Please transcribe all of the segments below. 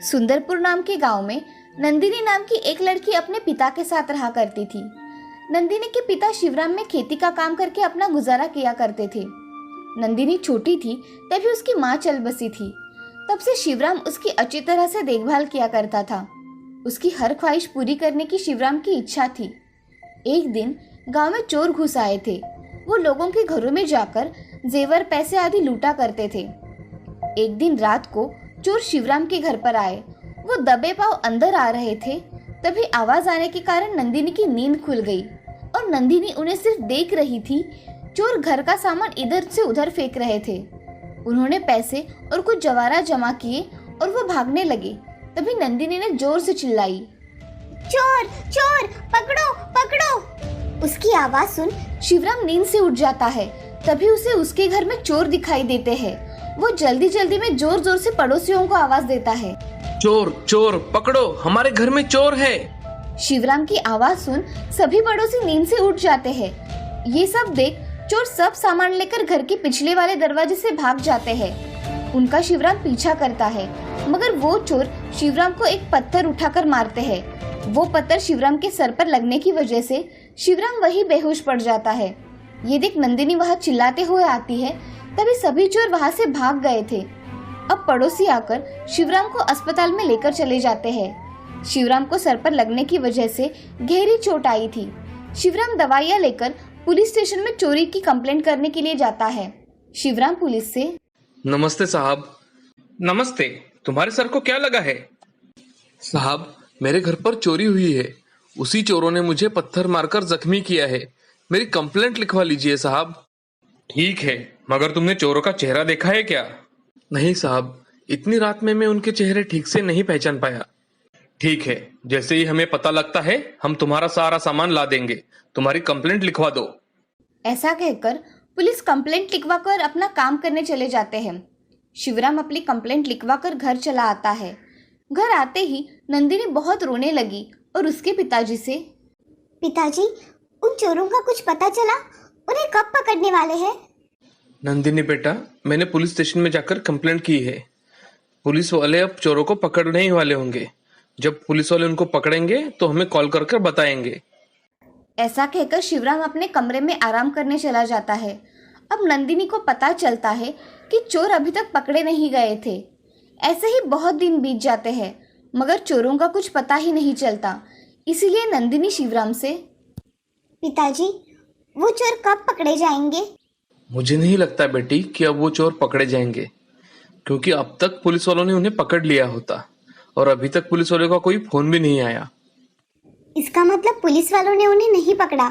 सुंदरपुर नाम के गांव में नंदिनी नाम की एक लड़की अपने पिता के साथ रहा करती थी। नंदिनी के पिता शिवराम में खेती का काम करके अपना गुजारा किया करते थे। नंदिनी छोटी थी तभी उसकी माँ चल बसी थी। तब से शिवराम उसकी अच्छी तरह से देखभाल किया करता था। उसकी हर ख्वाहिश पूरी करने की शिवराम की इच्छा थी। एक दिन गांव में चोर घुस आए थे। वो लोगों के घरों में जाकर जेवर पैसे आदि लूटा करते थे। एक दिन रात को चोर शिवराम के घर पर आए। वो दबे पांव अंदर आ रहे थे, तभी आवाज आने के कारण नंदिनी की नींद खुल गई और नंदिनी उन्हें सिर्फ देख रही थी। चोर घर का सामान इधर से उधर फेंक रहे थे। उन्होंने पैसे और कुछ जवाहरात जमा किए और वो भागने लगे। तभी नंदिनी ने जोर से चिल्लाई, चोर चोर पकड़ो पकड़ो। उसकी आवाज सुन शिवराम नींद से उठ जाता है। तभी उसे उसके घर में चोर दिखाई देते हैं। वो जल्दी जल्दी में जोर जोर से पड़ोसियों को आवाज देता है, चोर चोर पकड़ो, हमारे घर में चोर है। शिवराम की आवाज सुन सभी पड़ोसी नींद से उठ जाते हैं। ये सब देख चोर सब सामान लेकर घर के पिछले वाले दरवाजे से भाग जाते हैं। उनका शिवराम पीछा करता है, मगर वो चोर शिवराम को एक पत्थर उठाकर मारते हैं। वो पत्थर शिवराम के सर पर लगने की वजह से शिवराम वही बेहोश पड़ जाता है। ये देख नंदिनी वहां चिल्लाते हुए आती है। तभी सभी चोर वहां से भाग गए थे। अब पड़ोसी आकर शिवराम को अस्पताल में लेकर चले जाते हैं। शिवराम को सर पर लगने की वजह से गहरी चोट आई थी। शिवराम दवाइयां लेकर पुलिस स्टेशन में चोरी की कंप्लेंट करने के लिए जाता है। शिवराम पुलिस से, नमस्ते साहब। नमस्ते, तुम्हारे सर को क्या लगा है? साहब, मेरे घर पर चोरी हुई है। उसी चोरों ने मुझे पत्थर मारकर जख्मी किया है। मेरी कंप्लेंट लिखवा लीजिए साहब। ठीक है, मगर तुमने चोरों का चेहरा देखा है क्या? नहीं साहब, इतनी रात में मैं उनके चेहरे ठीक से नहीं पहचान पाया। ठीक है, जैसे ही हमें पता लगता है हम तुम्हारा सारा सामान ला देंगे। तुम्हारी कंप्लेंट लिखवा दो। ऐसा कहकर पुलिस कंप्लेंट लिखवाकर अपना काम करने चले जाते हैं। शिवराम अपनी कंप्लेंट लिखवाकर घर चला आता है। घर आते ही नंदिनी बहुत रोने लगी और उसके पिताजी से, पिताजी, उन चोरों का कुछ पता चला? उन्हें कब पकड़ने वाले हैं? नंदिनी बेटा, मैंने पुलिस स्टेशन में जाकर कंप्लेंट की है। पुलिस वाले अब चोरों को पकड़ने ही वाले होंगे। जब पुलिस वाले उनको पकड़ेंगे तो हमें कॉल कर बताएंगे। ऐसा कहकर शिवराम अपने कमरे में आराम करने चला जाता है। अब नंदिनी को पता चलता है कि चोर अभी तक पकड़े नहीं गए थे। ऐसे ही बहुत दिन बीत जाते हैं, मगर चोरों का कुछ पता ही नहीं चलता। इसीलिए नंदिनी शिवराम से, पिताजी, वो चोर कब पकड़े जाएंगे? मुझे नहीं लगता बेटी कि अब वो चोर पकड़े जाएंगे, क्योंकि अब तक पुलिस वालों ने उन्हें पकड़ लिया होता और अभी तक पुलिस वालों का कोई फोन भी नहीं आया। इसका मतलब पुलिस वालों ने उन्हें नहीं पकड़ा।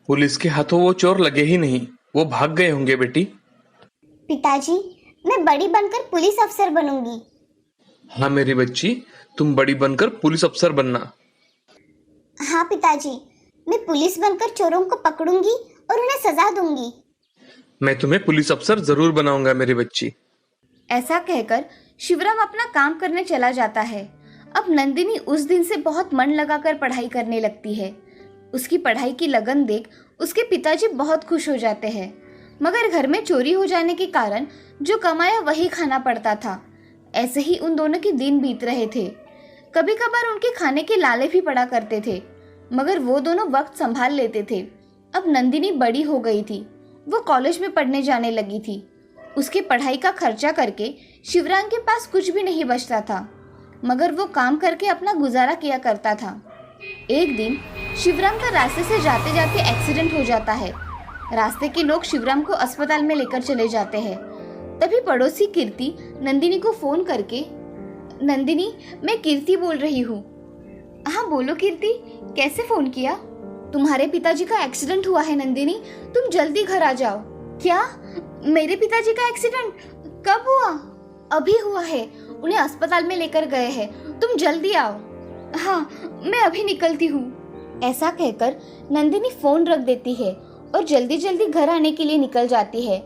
पुलिस के हाथों वो चोर लगे ही नहीं, वो भाग गए होंगे बेटी। पिताजी, मैं बड़ी बनकर पुलिस अफसर बनूंगी। हाँ मेरी बच्ची, तुम बड़ी बनकर पुलिस अफसर बनना। हाँ पिताजी, मैं पुलिस बनकर चोरों को पकड़ूंगी और उन्हें सजा दूंगी। मैं तुम्हें पुलिस अफसर जरूर बनाऊंगा मेरी बच्ची। ऐसा कहकर शिवराम अपना काम करने चला जाता है। अब नंदिनी उस दिन से बहुत मन लगाकर पढ़ाई करने लगती है। उसकी पढ़ाई की लगन देख उसके पिताजी बहुत खुश हो जाते हैं, मगर घर में चोरी हो जाने के कारण जो कमाया वही खाना पड़ता था। ऐसे ही उन दोनों के दिन बीत रहे थे। कभी कभार उनके खाने के लाले भी पड़ा करते थे, मगर वो दोनों वक्त संभाल लेते थे। अब नंदिनी बड़ी हो गई थी। वो कॉलेज में पढ़ने जाने लगी थी। उसके पढ़ाई का खर्चा करके शिवराम के पास कुछ भी नहीं बचता था, मगर वो काम करके अपना गुजारा किया करता था। एक दिन शिवराम का रास्ते से जाते जाते एक्सीडेंट हो जाता है। रास्ते के लोग शिवराम को अस्पताल में लेकर चले जाते हैं। तभी पड़ोसी कीर्ति नंदिनी को फोन करके, नंदिनी, मैं कीर्ति बोल रही हूँ। हाँ बोलो कीर्ति, कैसे फोन किया? तुम्हारे पिताजी का एक्सीडेंट हुआ है नंदिनी, तुम जल्दी घर आ जाओ। क्या? मेरे पिताजी का एक्सीडेंट कब हुआ? अभी हुआ है, उन्हें अस्पताल में लेकर गए हैं, तुम जल्दी आओ। हाँ, मैं अभी निकलती हूँ। ऐसा कहकर नंदिनी फोन रख देती है और जल्दी जल्दी घर आने के लिए निकल जाती है।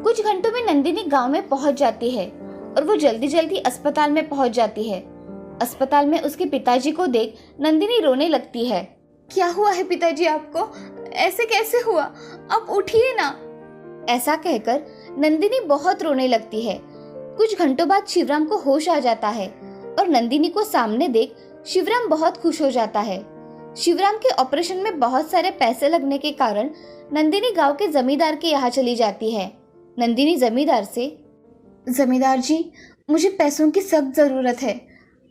कुछ घंटों में नंदिनी गांव में पहुंच जाती है और वो जल्दी जल्दी अस्पताल में पहुंच जाती है। अस्पताल में उसके पिताजी को देख नंदिनी रोने लगती है। क्या हुआ है पिताजी आपको? ऐसे कैसे हुआ? आप उठिए ना। ऐसा कहकर नंदिनी बहुत रोने लगती है। कुछ घंटों बाद शिवराम को होश आ जाता है और नंदिनी को सामने देख शिवराम बहुत खुश हो जाता है। शिवराम के ऑपरेशन में बहुत सारे पैसे लगने के कारण नंदिनी गांव के जमींदार के यहाँ चली जाती है। नंदिनी जमींदार से, जमींदार जी, मुझे पैसों की सख्त जरूरत है।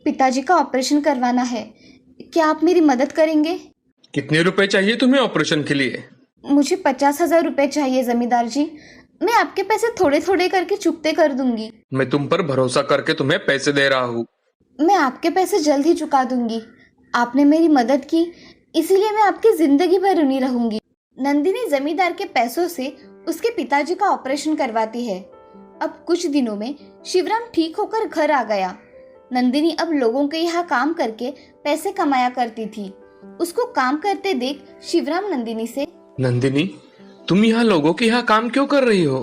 पिताजी का ऑपरेशन करवाना है, क्या आप मेरी मदद करेंगे? कितने रुपए चाहिए तुम्हें ऑपरेशन के लिए? मुझे 50,000 रुपए चाहिए जमींदार जी। मैं आपके पैसे थोड़े थोड़े करके चुकते कर दूंगी। मैं तुम पर भरोसा करके तुम्हें पैसे दे रहा हूँ। मैं आपके पैसे जल्द ही चुका दूंगी। आपने मेरी मदद की, इसीलिए मैं आपकी जिंदगी भर ऋणी रहूंगी। नंदिनी जमींदार के पैसों से उसके पिताजी का ऑपरेशन करवाती है। अब कुछ दिनों में शिवराम ठीक होकर घर आ गया। नंदिनी अब लोगों के यहाँ काम करके पैसे कमाया करती थी। उसको काम करते देख शिवराम नंदिनी से, नंदिनी, तुम यहाँ लोगों के यहाँ काम क्यों कर रही हो?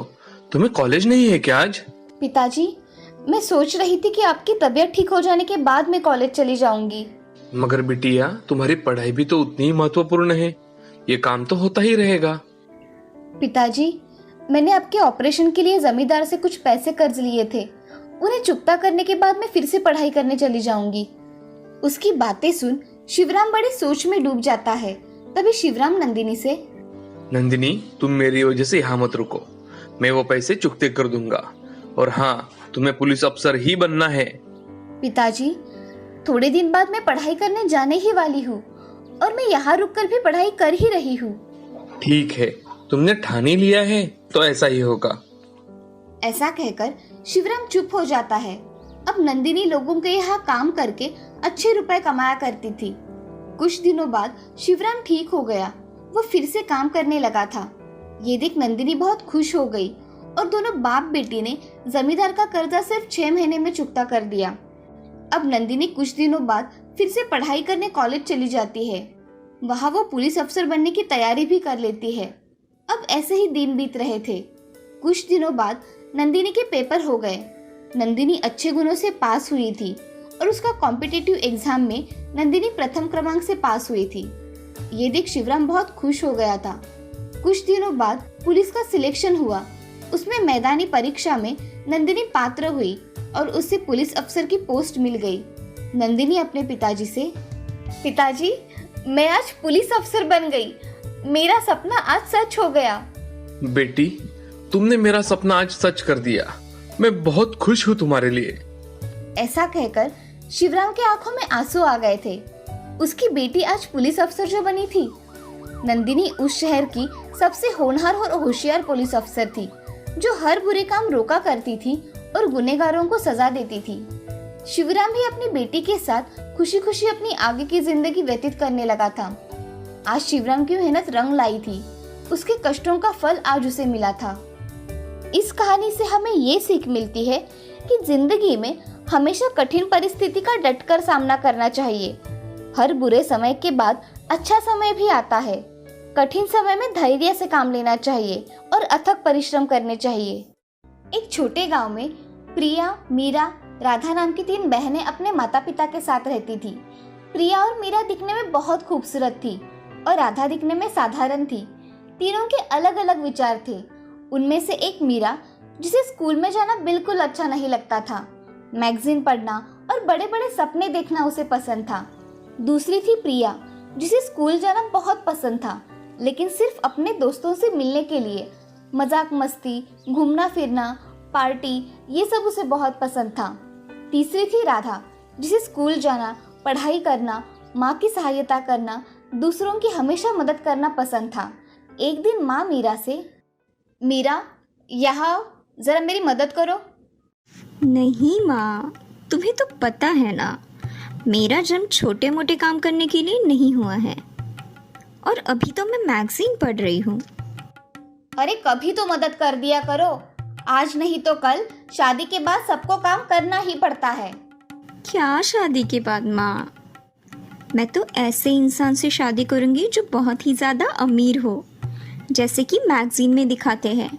तुम्हें कॉलेज नहीं है क्या आज? पिताजी, मैं सोच रही थी कि आपकी तबीयत ठीक हो जाने के बाद मैं कॉलेज चली जाऊंगी। मगर बिटिया, तुम्हारी पढ़ाई भी तो उतनी ही महत्वपूर्ण है। ये काम तो होता ही रहेगा। पिताजी, मैंने आपके ऑपरेशन के लिए जमींदार से कुछ पैसे कर्ज लिए थे। उन्हें चुकता करने के बाद मैं फिर से पढ़ाई करने चली जाऊंगी। उसकी बातें सुन शिवराम बड़ी सोच में डूब जाता है। तभी शिवराम नंदिनी से, नंदिनी, तुम मेरी वजह से यहाँ मत रुको। मैं वो पैसे चुकते कर दूंगा। और हाँ, तुम्हें पुलिस अफसर ही बनना है। पिताजी, थोड़े दिन बाद मैं पढ़ाई करने जाने ही वाली हूँ और मैं यहाँ रुककर भी पढ़ाई कर ही रही हूँ। ठीक है, तुमने ठान ही लिया है तो ऐसा ही होगा। ऐसा कहकर शिवराम चुप हो जाता है। अब नंदिनी लोगों के यहाँ काम करके अच्छे रुपए कमाया करती थी। कुछ दिनों बाद शिवराम ठीक हो गया। वो फिर से काम करने लगा था। ये देख नंदिनी बहुत खुश हो गई और दोनों बाप बेटी ने जमींदार का कर्जा सिर्फ 6 महीने में चुकता कर दिया। अब नंदिनी कुछ दिनों बाद फिर से पढ़ाई करने कॉलेज चली जाती है। वहाँ वो पुलिस अफसर बनने की तैयारी भी कर लेती है। अब ऐसे ही दिन बीत रहे थे। कुछ दिनों बाद नंदिनी के पेपर हो गए। नंदिनी अच्छे गुणों से पास हुई थी और उसका कॉम्पिटिटिव एग्जाम में नंदिनी प्रथम क्रमांक से पास हुई थी। ये देख शिवराम बहुत खुश हो गया था। कुछ दिनों बाद पुलिस का सिलेक्शन हुआ। उसमें मैदानी परीक्षा में नंदिनी पात्र हुई और उससे पुलिस अफसर की पोस्ट मिल गई। नंदिनी अपने पिताजी से, पिताजी, मैं आज पुलिस अफसर बन गई। मेरा सपना आज सच हो गया। बेटी, तुमने मेरा सपना आज सच कर दिया। मैं बहुत खुश हूँ तुम्हारे लिए। ऐसा कहकर शिवराम के आंखों में आंसू आ गए थे। उसकी बेटी आज पुलिस अफसर जो बनी थी। नंदिनी उस शहर की सबसे होनहार और होशियार पुलिस अफसर थी, जो हर बुरे काम रोका करती थी और गुनहगारों को सजा देती थी। शिवराम भी अपनी बेटी के साथ खुशी खुशी अपनी आगे की जिंदगी व्यतीत करने लगा था। आज शिवराम की मेहनत रंग लाई थी। उसके कष्टों का फल आज उसे मिला था। इस कहानी से हमें ये सीख मिलती है कि जिंदगी में हमेशा कठिन परिस्थिति का डटकर सामना करना चाहिए। हर बुरे समय के बाद अच्छा समय भी आता है। कठिन समय में धैर्य से काम लेना चाहिए और अथक परिश्रम करने चाहिए। एक छोटे गांव में प्रिया, मीरा, राधा नाम की 3 बहनें अपने माता पिता के साथ रहती थी। प्रिया और मीरा दिखने में बहुत खूबसूरत थी और राधा दिखने में साधारण थी। तीनों के अलग अलग विचार थे। उनमें से एक मीरा, जिसे स्कूल में जाना बिल्कुल अच्छा नहीं लगता था। मैगजीन पढ़ना और बड़े बड़े सपने देखना उसे पसंद था। दूसरी थी प्रिया, जिसे स्कूल जाना बहुत पसंद था, लेकिन सिर्फ अपने दोस्तों से मिलने के लिए। मजाक मस्ती, घूमना फिरना, पार्टी, ये सब उसे बहुत पसंद था। तीसरी थी राधा, जिसे स्कूल जाना, पढ़ाई करना, माँ की सहायता करना, दूसरों की हमेशा मदद करना पसंद था। एक दिन माँ मीरा से, मीरा, यहाँ जरा मेरी मदद करो। नहीं माँ, तुम्हें तो पता है ना, मेरा जन्म छोटे मोटे काम करने के लिए नहीं हुआ है और अभी तो मैं मैगजीन पढ़ रही हूँ। अरे कभी तो मदद कर दिया करो। आज नहीं तो कल शादी के बाद सबको काम करना ही पड़ता है। क्या शादी के बाद माँ? मैं तो ऐसे इंसान से शादी करूँगी जो बहुत ही ज़्यादा अमीर हो, जैसे कि मैगजीन में दिखाते हैं।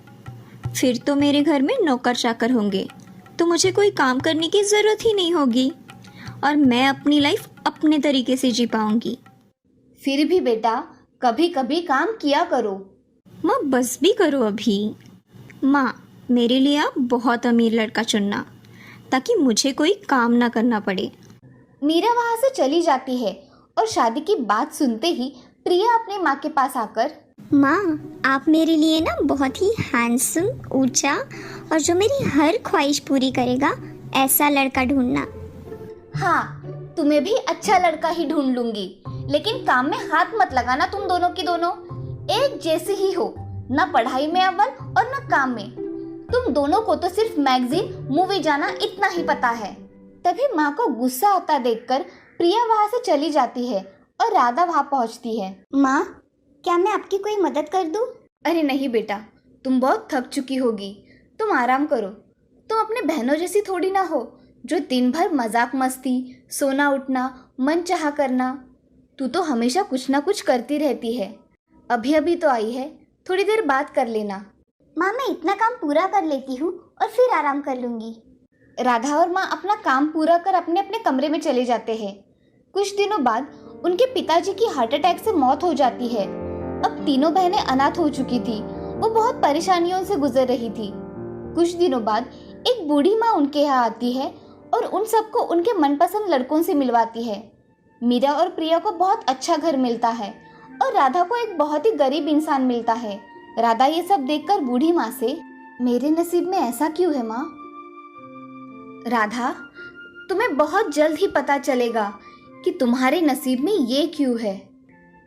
फिर तो मेरे घर में नौकर चाकर होंगे, तो मुझे कोई काम करने की ज़रूरत ही नहीं होगी और मैं अपनी लाइफ अपने तरीके से जी पाऊँगी। फिर भी बेटा, कभी कभी काम किया करो। माँ बस भी करो अभी। माँ, मेरे लिए आप बहुत अमीर लड़का चुनना, ताकि मुझे कोई काम ना करना पड़े। मीरा वहाँ से चली जाती है और शादी की बात सुनते ही प्रिया अपनी माँ के पास आकर, माँ, आप मेरे लिए ना बहुत ही हैंडसम, ऊंचा और जो मेरी हर ख्वाहिश पूरी करेगा ऐसा लड़का ढूंढना। हाँ, तुम्हें भी अच्छा लड़का ही ढूंढ लूंगी, लेकिन काम में हाथ मत लगाना। तुम दोनों की दोनों एक जैसे ही हो, ना पढ़ाई में अव्वल और ना काम में। तुम दोनों को तो सिर्फ मैगजीन, मूवी जाना इतना ही पता है। तभी माँ को गुस्सा आता देखकर प्रिया वहाँ से चली जाती है और राधा वहाँ पहुँचती है। माँ, क्या मैं आपकी कोई मदद कर दूँ? अरे नहीं बेटा, तुम बहुत थक चुकी होगी, तुम आराम करो। तुम अपने बहनों जैसी थोड़ी ना हो जो दिन भर मजाक मस्ती, सोना उठना, मन चाहा करना। तू तो हमेशा कुछ ना कुछ करती रहती है। अभी अभी तो आई है, थोड़ी देर बात कर लेना। माँ, मैं इतना काम पूरा कर लेती हूँ और फिर आराम कर लूँगी। राधा और माँ अपना काम पूरा कर अपने अपने कमरे में चले जाते हैं। कुछ दिनों बाद उनके पिताजी की हार्ट अटैक से मौत हो जाती है। अब तीनों बहनें अनाथ हो चुकी थी। वो बहुत परेशानियों से गुजर रही थी। कुछ दिनों बाद एक बूढ़ी माँ उनके यहाँ आती है और उन सबको उनके मनपसंद लड़कों से मिलवाती है। मीरा और प्रिया को बहुत अच्छा घर मिलता है और राधा को एक बहुत ही गरीब इंसान मिलता है। राधा ये सब देखकर बूढ़ी माँ से, मेरे नसीब में ऐसा क्यों है माँ? राधा, तुम्हें बहुत जल्द ही पता चलेगा कि तुम्हारे नसीब में ये क्यों है।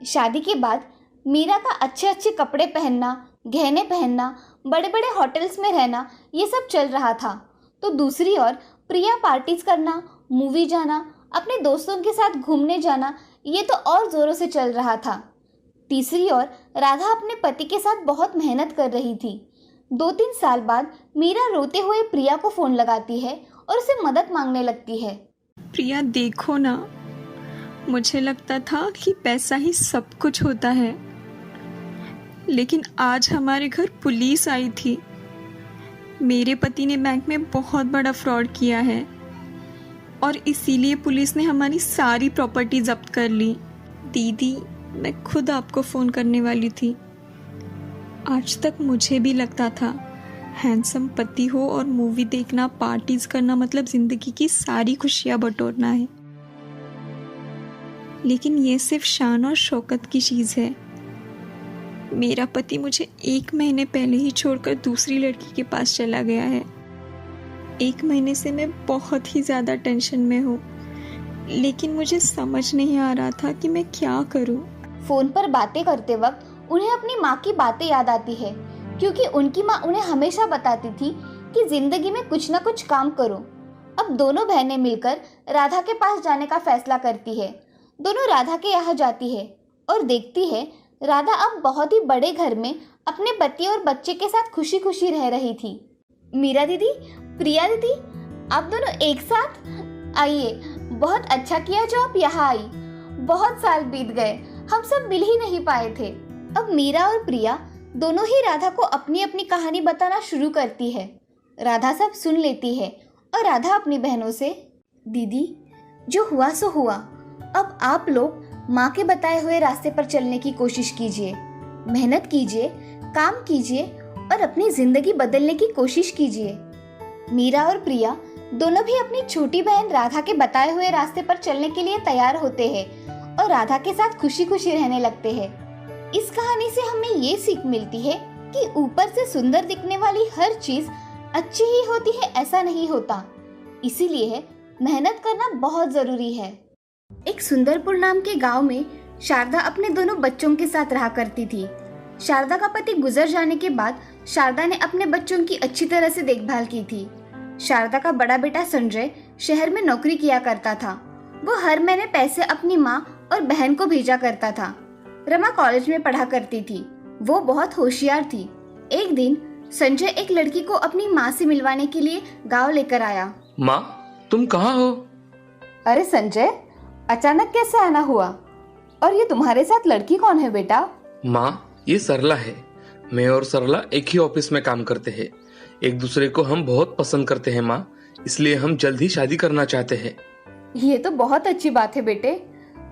शादी के बाद मीरा का अच्छे अच्छे कपड़े पहनना, गहने पहनना, बड़े बड़े होटल्स में रहना, ये सब चल रहा था। तो दूसरी ओर प्रिया पार्टीज करना, मूवी जाना, अपने दोस्तों के साथ घूमने जाना, ये तो और जोरों से चल रहा था। तीसरी ओर राधा अपने पति के साथ बहुत मेहनत कर रही थी। 2-3 साल बाद मीरा रोते हुए प्रिया को फोन लगाती है और उसे मदद मांगने लगती है। प्रिया देखो ना, मुझे लगता था कि पैसा ही सब कुछ होता है, लेकिन आज हमारे घर पुलिस आई थी। मेरे पति ने बैंक में बहुत बड़ा फ्रॉड किया है और इसीलिए पुलिस ने हमारी सारी प्रॉपर्टी जब्त कर ली। दीदी, मैं खुद आपको फ़ोन करने वाली थी। आज तक मुझे भी लगता था हैंडसम पति हो और मूवी देखना, पार्टीज करना मतलब ज़िंदगी की सारी खुशियाँ बटोरना है, लेकिन ये सिर्फ शान और शौकत की चीज़ है। मेरा पति मुझे 1 महीने पहले ही छोड़कर दूसरी लड़की के पास चला गया है। 1 महीने से मैं बहुत ही ज़्यादा टेंशन में हूँ, लेकिन मुझे समझ नहीं आ रहा था कि मैं क्या करूँ। फोन पर बातें करते वक्त उन्हें अपनी माँ की बातें याद आती है, क्योंकि उनकी माँ उन्हें हमेशा बताती थी कि जिंदगी में कुछ ना कुछ काम करो। अब दोनों बहनें मिलकर राधा के पास जाने का फैसला करती है। दोनों राधा के यहाँ जाती है और देखती है राधा अब बहुत ही बड़े घर में अपने पति और बच्चे के साथ खुशी खुशी रह रही थी। मीरा दीदी, प्रिया दीदी, आप दोनों एक साथ आइए। बहुत अच्छा किया जो आप यहाँ आई। बहुत साल बीत गए, हम सब मिल ही नहीं पाए थे। अब मीरा और प्रिया दोनों ही राधा को अपनी अपनी कहानी बताना शुरू करती है। राधा सब सुन लेती है और राधा अपनी बहनों से, दीदी, जो हुआ सो हुआ। अब आप लोग माँ के बताए हुए रास्ते पर चलने की कोशिश कीजिए, मेहनत कीजिए, काम कीजिए और अपनी जिंदगी बदलने की कोशिश कीजिए। मीरा और प्रिया दोनों भी अपनी छोटी बहन राधा के बताए हुए रास्ते पर चलने के लिए तैयार होते हैं और राधा के साथ खुशी खुशी रहने लगते हैं। इस कहानी से हमें ये सीख मिलती है कि ऊपर से सुंदर दिखने वाली हर चीज अच्छी ही होती है ऐसा नहीं होता। इसीलिए मेहनत करना बहुत जरूरी है। एक सुंदरपुर नाम के गांव में शारदा अपने दोनों बच्चों के साथ रहा करती थी। शारदा का पति गुजर जाने के बाद शारदा ने अपने बच्चों की अच्छी तरह से देखभाल की थी। शारदा का बड़ा बेटा संजय शहर में नौकरी किया करता था। वो हर महीने पैसे अपनी माँ और बहन को भेजा करता था। रमा कॉलेज में पढ़ा करती थी। वो बहुत होशियार थी। एक दिन संजय एक लड़की को अपनी माँ से मिलवाने के लिए गांव लेकर आया। माँ, तुम कहाँ हो? अरे संजय, अचानक कैसे आना हुआ? और ये तुम्हारे साथ लड़की कौन है बेटा? माँ, ये सरला है। मैं और सरला एक ही ऑफिस में काम करते हैं। एक दूसरे को हम बहुत पसंद करते हैं माँ, इसलिए हम जल्द ही शादी करना चाहते हैं। ये तो बहुत अच्छी बात है बेटे,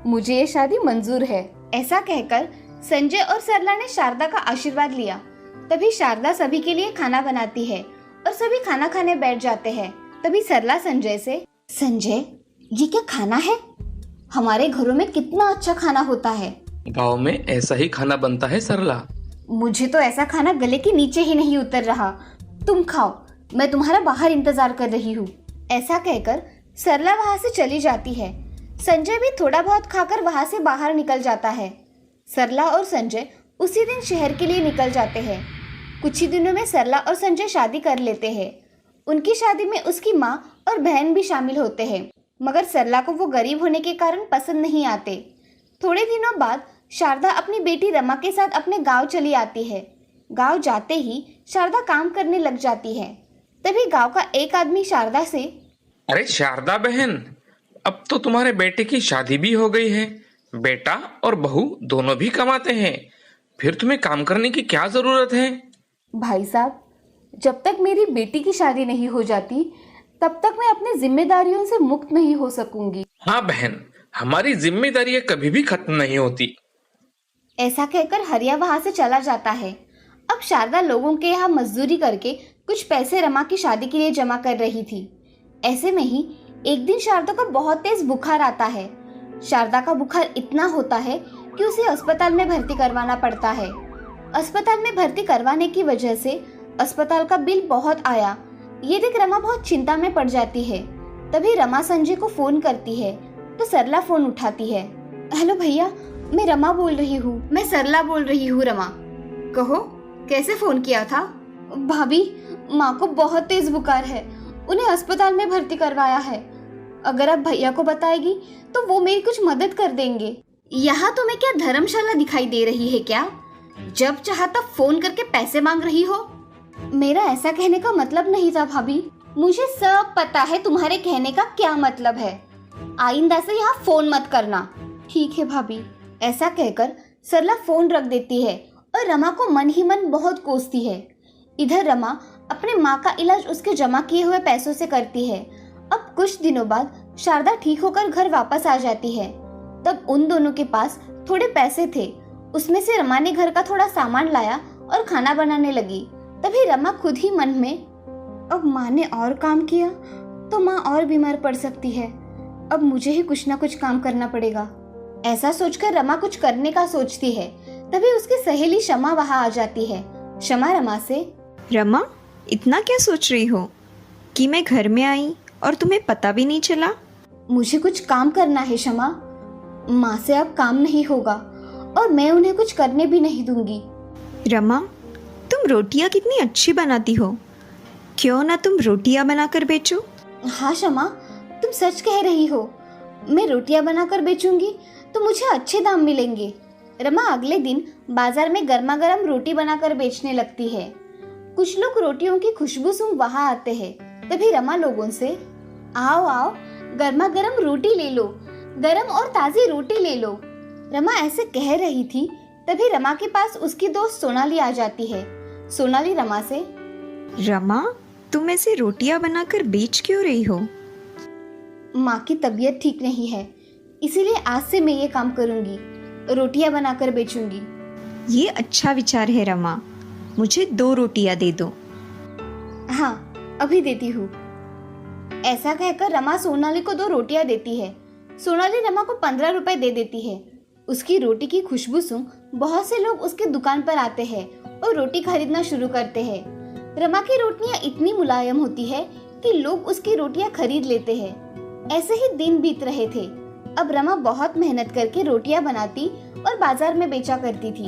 मुझे ये शादी मंजूर है। ऐसा कहकर संजय और सरला ने शारदा का आशीर्वाद लिया। तभी शारदा सभी के लिए खाना बनाती है और सभी खाना खाने बैठ जाते हैं। तभी सरला संजय से, संजय ये क्या खाना है? हमारे घरों में कितना अच्छा खाना होता है। गांव में ऐसा ही खाना बनता है सरला। मुझे तो ऐसा खाना गले के नीचे ही नहीं उतर रहा। तुम खाओ, मैं तुम्हारा बाहर इंतजार कर रही हूँ। ऐसा कहकर सरला वहाँ से चली जाती है। संजय भी थोड़ा बहुत खाकर वहाँ से बाहर निकल जाता है। सरला और संजय उसी दिन शहर के लिए निकल जाते हैं। कुछ ही दिनों में सरला और संजय शादी कर लेते हैं। उनकी शादी में उसकी माँ और बहन भी शामिल होते हैं, मगर सरला को वो गरीब होने के कारण पसंद नहीं आते। थोड़े दिनों बाद शारदा अपनी बेटी रमा के साथ अपने गांव चली आती है। गांव जाते ही शारदा काम करने लग जाती है। तभी गांव का एक आदमी शारदा से, अरे शारदा बहन, अब तो तुम्हारे बेटे की शादी भी हो गई है। बेटा और बहू दोनों भी कमाते हैं, फिर तुम्हें काम करने की क्या जरूरत है? भाई साहब, जब तक मेरी बेटी की शादी नहीं हो जाती तब तक मैं अपनी जिम्मेदारियों से मुक्त नहीं हो सकूंगी। हाँ बहन, हमारी जिम्मेदारियां कभी भी खत्म नहीं होती। ऐसा कहकर हरिया वहां से चला जाता है। अब शारदा लोगों के यहाँ मजदूरी करके कुछ पैसे रमा की शादी के लिए जमा कर रही थी। ऐसे में ही एक दिन शारदा को बहुत तेज बुखार आता है। शारदा का बुखार इतना होता है कि उसे अस्पताल में भर्ती करवाना पड़ता है। अस्पताल में भर्ती करवाने की वजह से अस्पताल का बिल बहुत आया। ये देख रमा बहुत चिंता में पड़ जाती है। तभी रमा संजय को फोन करती है तो सरला फोन उठाती है। हेलो भैया, मैं रमा बोल रही हूँ। मैं सरला बोल रही हूँ रमा। कहो, कैसे फोन किया था? भाभी, माँ को बहुत तेज बुखार है, उन्हें अस्पताल में भर्ती करवाया है। अगर आप भैया को बताएगी तो वो मेरी कुछ मदद कर देंगे। यहाँ तुम्हें क्या धर्मशाला दिखाई दे रही है क्या? जब चाहा तब फोन करके पैसे मांग रही हो। मेरा ऐसा कहने का मतलब नहीं था भाभी। मुझे सब पता है तुम्हारे कहने का क्या मतलब है। आइंदा से यहाँ फोन मत करना। ठीक है भाभी। ऐसा कहकर सरला फोन रख देती है और रमा को मन ही मन बहुत कोसती है। इधर रमा अपने माँ का इलाज उसके जमा किए हुए पैसों से करती है। अब कुछ दिनों बाद शारदा ठीक होकर घर वापस आ जाती है। तब उन दोनों के पास थोड़े पैसे थे। उसमें से रमा ने घर का थोड़ा सामान लाया और खाना बनाने लगी। तभी रमा खुद ही मन में, अब माँ ने और काम किया तो माँ और बीमार पड़ सकती है। अब मुझे ही कुछ ना कुछ काम करना पड़ेगा। ऐसा सोचकर रमा कुछ करने का सोचती है। तभी उसकी सहेली शमा वहाँ आ जाती है। शमा रमा से, रमा, इतना क्या सोच रही हो कि मैं घर में आई और तुम्हें पता भी नहीं चला? मुझे कुछ काम करना है शमा। माँ से अब काम नहीं होगा और मैं उन्हें कुछ करने भी नहीं दूंगी। रमा, तुम रोटियां कितनी अच्छी बनाती हो, क्यों ना तुम रोटियां बनाकर बेचो? हाँ शमा, तुम सच कह रही हो। मैं रोटियां बनाकर बेचूंगी तो मुझे अच्छे दाम मिलेंगे। रमा अगले दिन बाजार में गर्मा गर्म रोटी बनाकर बेचने लगती है। कुछ लोग रोटियों की खुशबू सूंघ वहाँ आते हैं। तभी रमा लोगों से, आओ आओ, गर्मा गर्म रोटी ले लो, गरम और ताज़ी रोटी ले लो। रमा ऐसे कह रही थी तभी रमा के पास उसकी दोस्त सोनाली आ जाती है। सोनाली रमा से, रमा, तुम ऐसे रोटियां बनाकर बेच क्यों रही हो? माँ की तबीयत ठीक नहीं है, इसीलिए आज से मैं ये काम करूंगी, रोटियां बनाकर बेचूंगी। ये अच्छा विचार है रमा, मुझे 2 रोटियां दे दो। हाँ, अभी देती हूँ। ऐसा कहकर रमा सोनाली को 2 रोटियां देती है। सोनाली रमा को 15 रुपए दे देती है। उसकी रोटी की खुशबू सूंघ बहुत से लोग उसके दुकान पर आते हैं और रोटी खरीदना शुरू करते हैं। रमा की रोटियां इतनी मुलायम होती है कि लोग उसकी रोटियां खरीद लेते हैं। ऐसे ही दिन बीत रहे थे। अब रमा बहुत मेहनत करके रोटियां बनाती और बाजार में बेचा करती थी।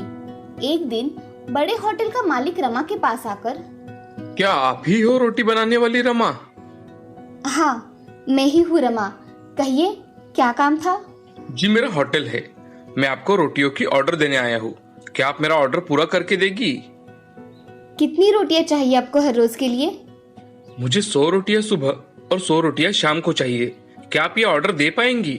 एक दिन बड़े होटल का मालिक रमा के पास आकर, क्या आप ही हो रोटी बनाने वाली रमा? हाँ, मैं ही हूँ रमा। कहिए, क्या काम था? जी, मेरा होटल है, मैं आपको रोटियों की ऑर्डर देने आया हूँ। क्या आप मेरा ऑर्डर पूरा करके देगी? कितनी रोटियां चाहिए आपको हर रोज के लिए? मुझे 100 रोटियां सुबह और 100 रोटियां शाम को चाहिए। क्या आप ये ऑर्डर दे पाएंगी?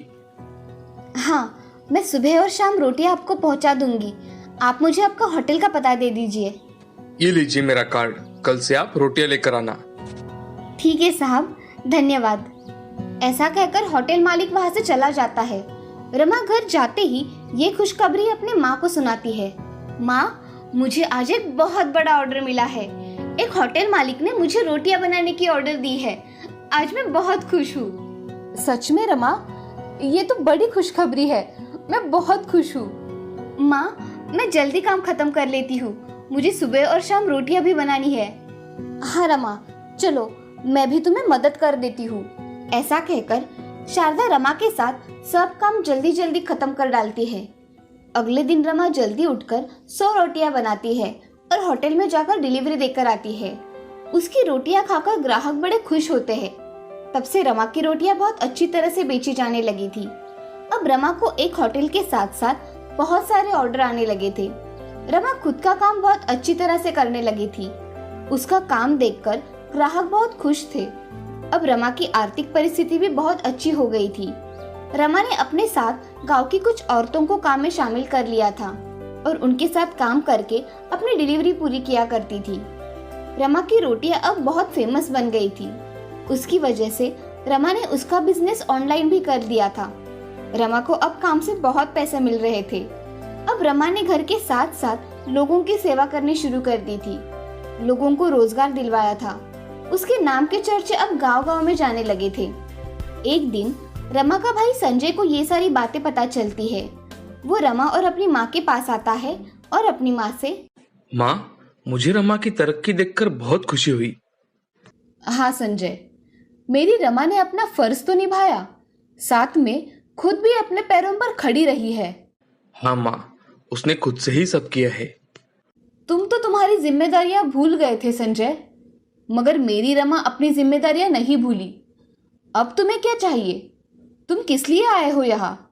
हाँ, मैं सुबह और शाम रोटियां आपको पहुंचा दूंगी। आप मुझे आपका होटल का पता दे दीजिए। ये लीजिए मेरा कार्ड, कल से आप रोटियां लेकर आना। ठीक है साहब, धन्यवाद। ऐसा कहकर होटल मालिक वहां से चला जाता है। रमा घर जाते ही ये खुशखबरी अपने माँ को सुनाती है। माँ, मुझे आज एक बहुत बड़ा ऑर्डर मिला है। एक होटल मालिक ने मुझे रोटियां बनाने की ऑर्डर दी है। आज मैं बहुत खुश हूँ। सच में रमा, ये तो बड़ी खुशखबरी है। मैं बहुत खुश हूँ। माँ, मैं जल्दी काम खत्म कर लेती हूँ। मुझे सुबह और शाम रोटियां भी बनानी है। हाँ रमा, चलो मैं भी तुम्हें मदद कर देती हूँ। ऐसा कहकर शारदा रमा के साथ सब काम जल्दी जल्दी खत्म कर डालती है। अगले दिन रमा जल्दी उठकर 100 रोटियां बनाती है और होटल में जाकर डिलीवरी देकर आती है। उसकी रोटियां खाकर ग्राहक बड़े खुश होते हैं। तब से रमा की रोटियां बहुत अच्छी तरह से बेची जाने लगी थी। अब रमा को एक होटल के साथ साथ बहुत सारे ऑर्डर आने लगे थे। रमा खुद का काम बहुत अच्छी तरह से करने लगी थी। उसका काम देखकर ग्राहक बहुत खुश थे। अब रमा की आर्थिक परिस्थिति भी बहुत अच्छी हो गई थी। रमा ने अपने साथ गांव की कुछ औरतों को काम में शामिल कर लिया था और उनके साथ काम करके अपनी डिलीवरी पूरी किया करती थी। रमा की रोटियां अब बहुत फेमस बन गई थी। उसकी वजह से रमा ने उसका बिजनेस ऑनलाइन भी कर दिया था। रमा को अब काम से बहुत पैसे मिल रहे थे। अब रमा ने घर के साथ साथ लोगों की सेवा करनी शुरू कर दी थी। लोगों को रोजगार दिलवाया था। उसके नाम के चर्चे अब गांव-गांव में जाने लगे थे। एक दिन रमा का भाई संजय को ये सारी बातें पता चलती है। वो रमा और अपनी माँ के पास आता है और अपनी माँ से, माँ, मुझे रमा की तरक्की देखकर बहुत खुशी हुई। हाँ संजय, मेरी रमा ने अपना फर्ज तो निभाया, साथ में खुद भी अपने पैरों पर खड़ी रही है। हाँ माँ, उसने खुद से ही सब किया है। तुम तो तुम्हारी जिम्मेदारियां भूल गए थे संजय, मगर मेरी रमा अपनी जिम्मेदारियां नहीं भूली। अब तुम्हें क्या चाहिए? तुम किस लिए आए हो यहाँ?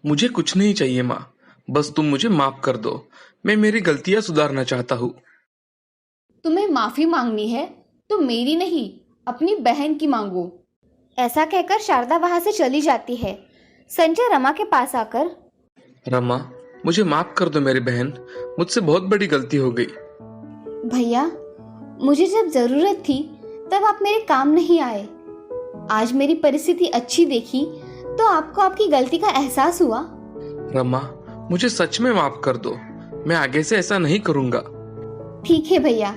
मुझे कुछ नहीं चाहिए माँ, बस तुम मुझे माफ कर दो। मैं मेरी गलतियाँ सुधारना चाहता हूँ। तुम्हें माफी मांगनी है तो मेरी नहीं, अपनी बहन की मांगो। ऐसा कहकर शारदा वहां से चली जाती है। संजय रमा के पास आकर, रमा, मुझे माफ कर दो मेरी बहन, मुझसे बहुत बड़ी गलती हो गई। भैया, मुझे जब जरूरत थी तब आप मेरे काम नहीं आए। आज मेरी परिस्थिति अच्छी देखी तो आपको आपकी गलती का एहसास हुआ। रमा, मुझे सच में माफ कर दो। मैं आगे से ऐसा नहीं करूँगा। ठीक है भैया,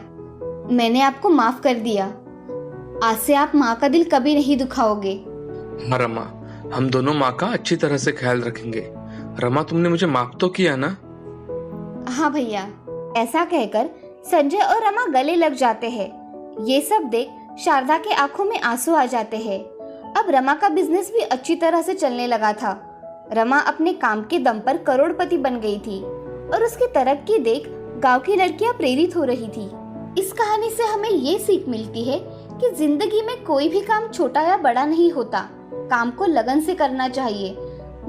मैंने आपको माफ कर दिया। आज से आप माँ का दिल कभी नहीं दुखाओगे। हाँ रमा, हम दोनों माँ का अच्छी तरह से ख्याल रखेंगे। रमा, तुमने मुझे माफ तो किया ना? हाँ भैया। ऐसा कहकर संजय और रमा गले लग जाते हैं। ये सब देख शारदा के आंखों में आंसू आ जाते हैं। अब रमा का बिजनेस भी अच्छी तरह से चलने लगा था। रमा अपने काम के दम पर करोड़पति बन गई थी और उसकी तरक्की देख गांव की लड़कियां प्रेरित हो रही थी। इस कहानी से हमें ये सीख मिलती है कि जिंदगी में कोई भी काम छोटा या बड़ा नहीं होता। काम को लगन से करना चाहिए।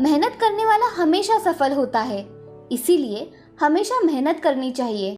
मेहनत करने वाला हमेशा सफल होता है। इसीलिए हमेशा मेहनत करनी चाहिए।